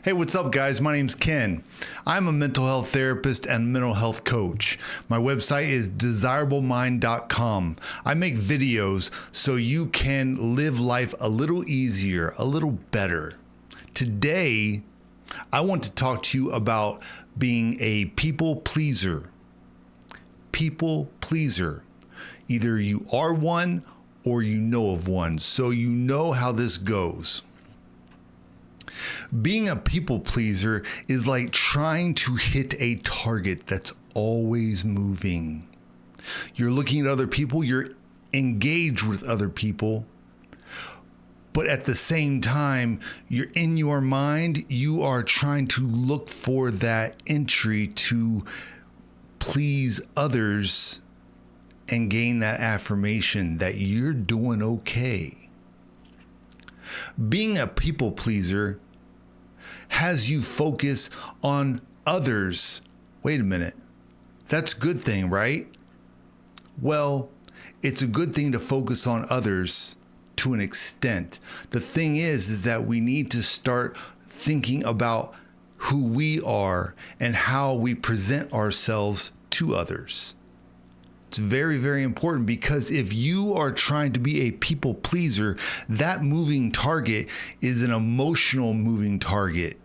Hey, what's up, guys? My name's Ken. I'm a mental health therapist and mental health coach. My website is desirablemind.com. I make videos so you can live life a little easier, a little better. Today, I want to talk to you about being a people pleaser. People pleaser. Either you are one or you know of one, so you know how this goes. Being a people pleaser is like trying to hit a target that's always moving. You're looking at other people, you're engaged with other people, but at the same time, you're in your mind, you are trying to look for that entry to please others and gain that affirmation that you're doing okay. Being a people pleaser has you focus on others. Wait a minute. That's a good thing, right? Well, it's a good thing to focus on others to an extent. The thing is that we need to start thinking about who we are and how we present ourselves to others. It's very, very important, because if you are trying to be a people pleaser, that moving target is an emotional moving target.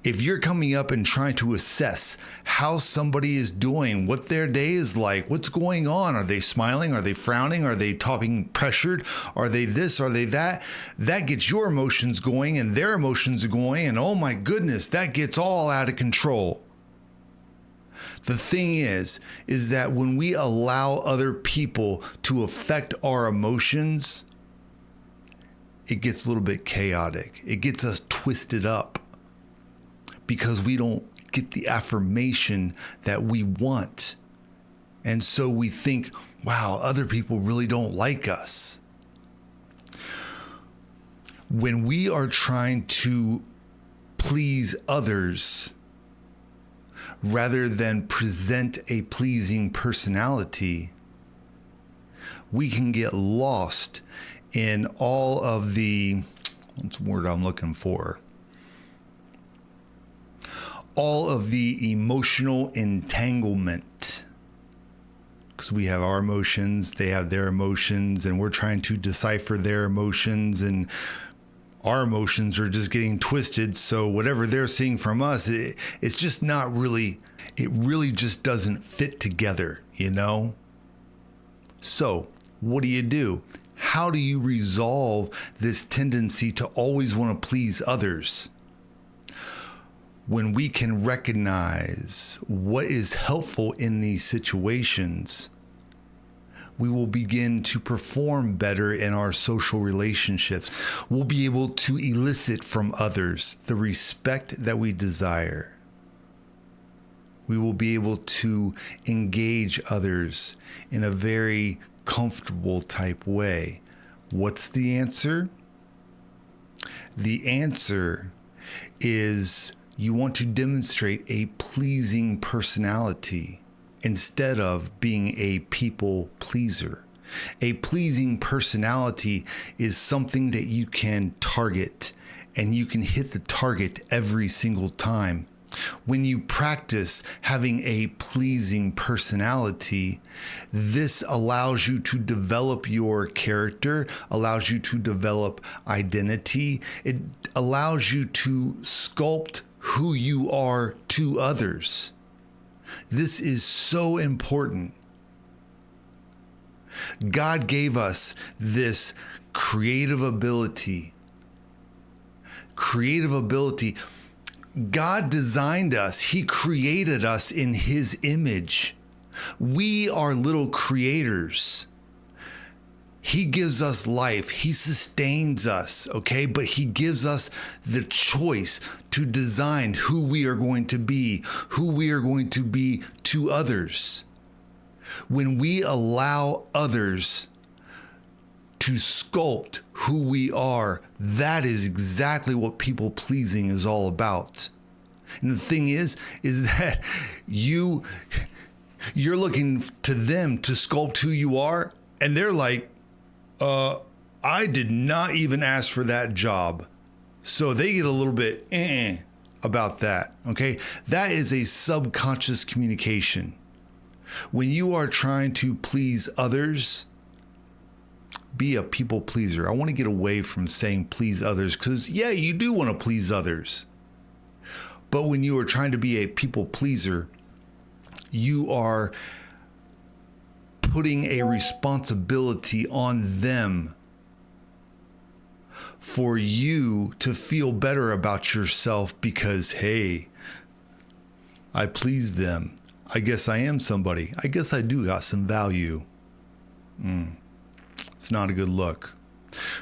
If you're coming up and trying to assess how somebody is doing, what their day is like, what's going on, are they smiling, are they frowning, are they talking pressured, are they this, are they that, that gets your emotions going and their emotions going, and oh my goodness, that gets all out of control. The thing is that when we allow other people to affect our emotions, it gets a little bit chaotic. It gets us twisted up because we don't get the affirmation that we want. And so we think, wow, other people really don't like us. When we are trying to please others, rather than present a pleasing personality, we can get lost in all of the, what's the word I'm looking for? All of the emotional entanglement. Because we have our emotions, they have their emotions, and we're trying to decipher their emotions, and our emotions are just getting twisted. So whatever they're seeing from us, it's just not really, it really just doesn't fit together, you know? So what do? How do you resolve this tendency to always want to please others? When we can recognize what is helpful in these situations, we will begin to perform better in our social relationships. We'll be able to elicit from others the respect that we desire. We will be able to engage others in a very comfortable type way. What's the answer? The answer is you want to demonstrate a pleasing personality instead of being a people pleaser. A pleasing personality is something that you can target, and you can hit the target every single time. When you practice having a pleasing personality, this allows you to develop your character, allows you to develop identity. It allows you to sculpt who you are to others. This is so important. God gave us this creative ability. God designed us. He created us in His image. We are little creators. He gives us life. He sustains us, okay? But He gives us the choice to design who we are going to be to others. When we allow others to sculpt who we are, that is exactly what people pleasing is all about. And the thing is that you're looking to them to sculpt who you are, and they're like, I did not even ask for that job. So they get a little bit about that, okay? That is a subconscious communication. When you are trying to please others, be a people pleaser. I want to get away from saying please others because, yeah, you do want to please others. But when you are trying to be a people pleaser, you are putting a responsibility on them for you to feel better about yourself because, hey, I pleased them. I guess I am somebody. I guess I do got some value. It's not a good look.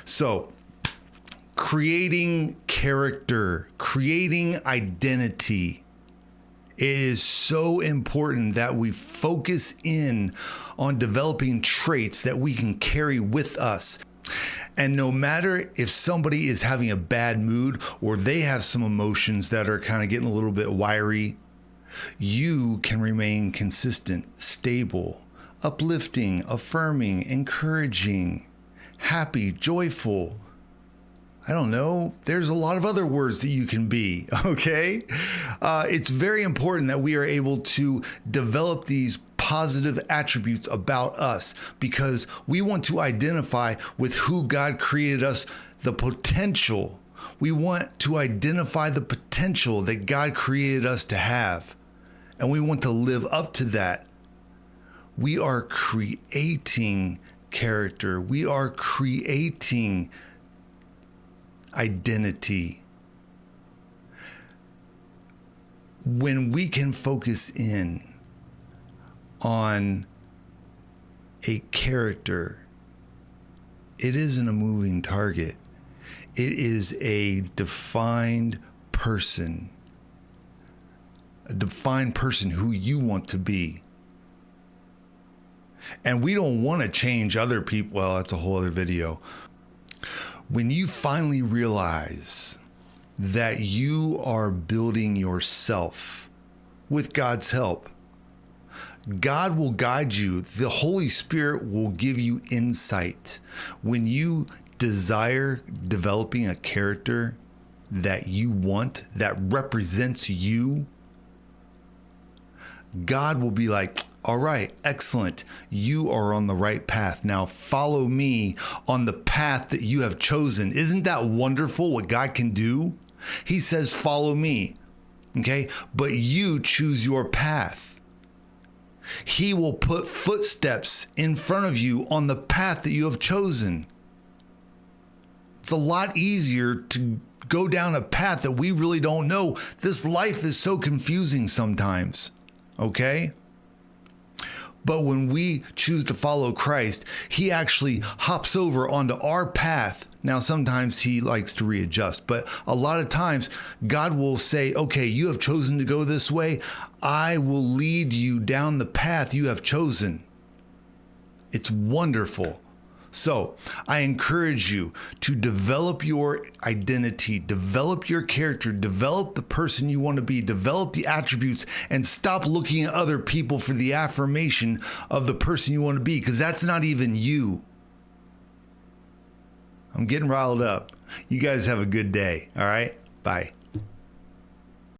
So, creating character, creating identity. It is so important that we focus in on developing traits that we can carry with us. And no matter if somebody is having a bad mood or they have some emotions that are kind of getting a little bit wiry, you can remain consistent, stable, uplifting, affirming, encouraging, happy, joyful. I don't know. There's a lot of other words that you can be, okay? It's very important that we are able to develop these positive attributes about us because we want to identify with who God created us, the potential. We want to identify the potential that God created us to have, and we want to live up to that. We are creating character. We are creating identity. When we can focus in on a character, it isn't a moving target. It is a defined person who you want to be. And we don't want to change other people. Well, that's a whole other video. When you finally realize that you are building yourself with God's help, God will guide you. The Holy Spirit will give you insight. When you desire developing a character that you want, that represents you, God will be like, all right, excellent. You are on the right path. Now follow me on the path that you have chosen. Isn't that wonderful what God can do? He says, follow me. Okay. But you choose your path. He will put footsteps in front of you on the path that you have chosen. It's a lot easier to go down a path that we really don't know. This life is so confusing sometimes. Okay. But when we choose to follow Christ, he actually hops over onto our path. Now, sometimes he likes to readjust, but a lot of times God will say, okay, you have chosen to go this way. I will lead you down the path you have chosen. It's wonderful. So I encourage you to develop your identity, develop your character, develop the person you want to be, develop the attributes, and stop looking at other people for the affirmation of the person you want to be, because that's not even you. I'm getting riled up. You guys have a good day. All right. Bye.